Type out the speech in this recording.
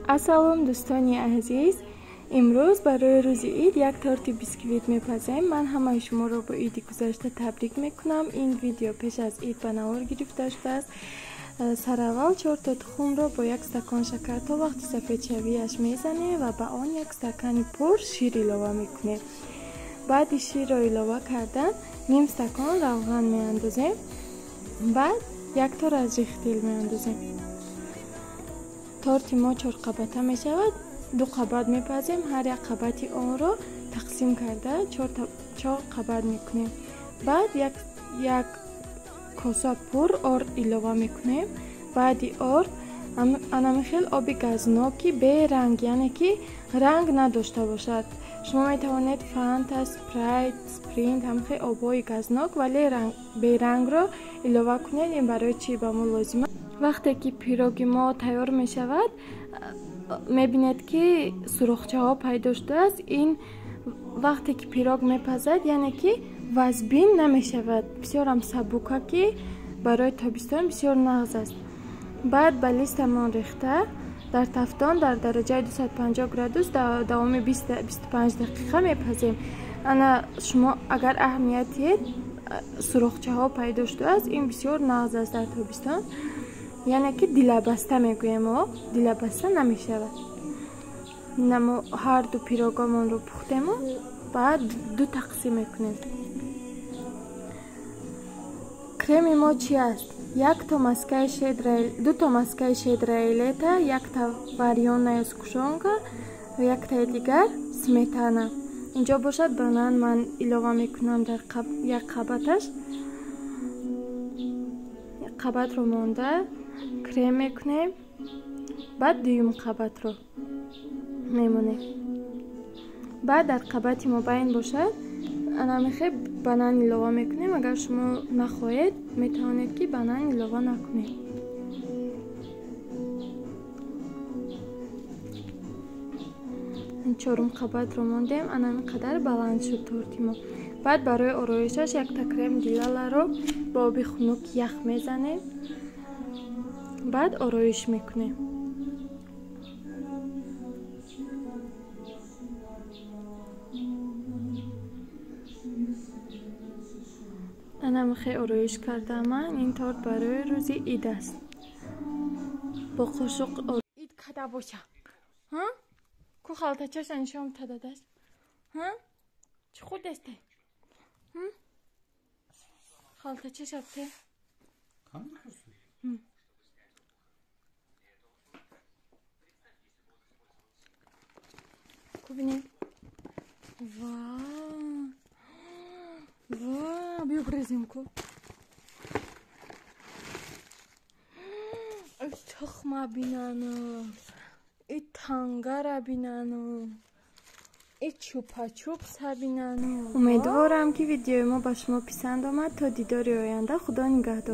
Асалом дӯстони азиз, имрӯз барои рӯзи ид як торти бисквит мепазем. Ман ҳамаи шуморо бо иди гузашта табрик мекунам. Ин видео пеш аз ид ба навор гирифта шудааст. Сараввал 4 та тухмро бо 1 стакон шакар то вақти сафедшавиаш мезанем ва ба он 1 стакани пур шир илова мекунем. баъди ширро илова кардан ним стакон равған меандозем. баъд 1 тор аз рихтил меандозем. торти мо 4 қабата мешавад. 2 қабат мепазем. ҳар як қабати онро тақсим карда 4 қабат мекунем. баъд як коса пур орд илова мекунем. баъди орд анамихел оби газноки бе ранг, яъне ки ранг надошта бошад. шумо метавонед фанта, спрайт, спринт, ҳамахе обҳои газнок вале берангро илова кунед. ин барои чӣ ба мо лозим аст? вақте ки пироги мо тайёр мешавад, мебинед ки сурохчаҳо пайдо шудааст. ин вақте ки пирог мепазад, яъне ки вазбин намешавад. бисёрам сабука, ки барои тобистон бисёр нағз аст. баъд ба листамон рехта дар тафтон дар дараҷаи 250 градус давоми 20-25 дақиқа мепазем. ана шумо агар аҳамият диҳед, сурохчаҳо пайдо шудааст, ин бисёр нағз аст дар тобистон. яъне ки дилабаста мегӯем, дилабаста намешавад. намо ҳар ду пирогамонро пухтему, баъд 2 тақсим мекунем. креми мо чӣ аст? 2 та маскаи шедрайлета, 1 та варёная сгушонка, 1 таи дигар сметана. инҷо бошад банан ман илова мекунам дар як қабаташ. қабатро монда крем мекунем. баъд дуюм қабатро мемонем. баъд дар қабати мобайн бошад анамихе банан илова мекунем. агар шумо нахоҳед, метавонед ки банан илова накунед. чорум қабатро мондем. анами қадар баланд шуд торти мо. баъд барои ороишаш 1 та крем дилаларо бо оби хунук ях мезанем. баъд ороиш мекунем. анамихе ороиш кардааман. ин торт барои рӯзи ид аст. бо қошуқ ид када боша. ку халтачаша нишон тададаш. чӣ худ есте? халтача шабте? ку бинем. Вау, бию брезимку. Тухма бинану. И тангара бинану. И чупа-чупса бинану. умедворам ки видеои мо ба шумо писанд омад. то дидори оянда. худо нигаҳдор.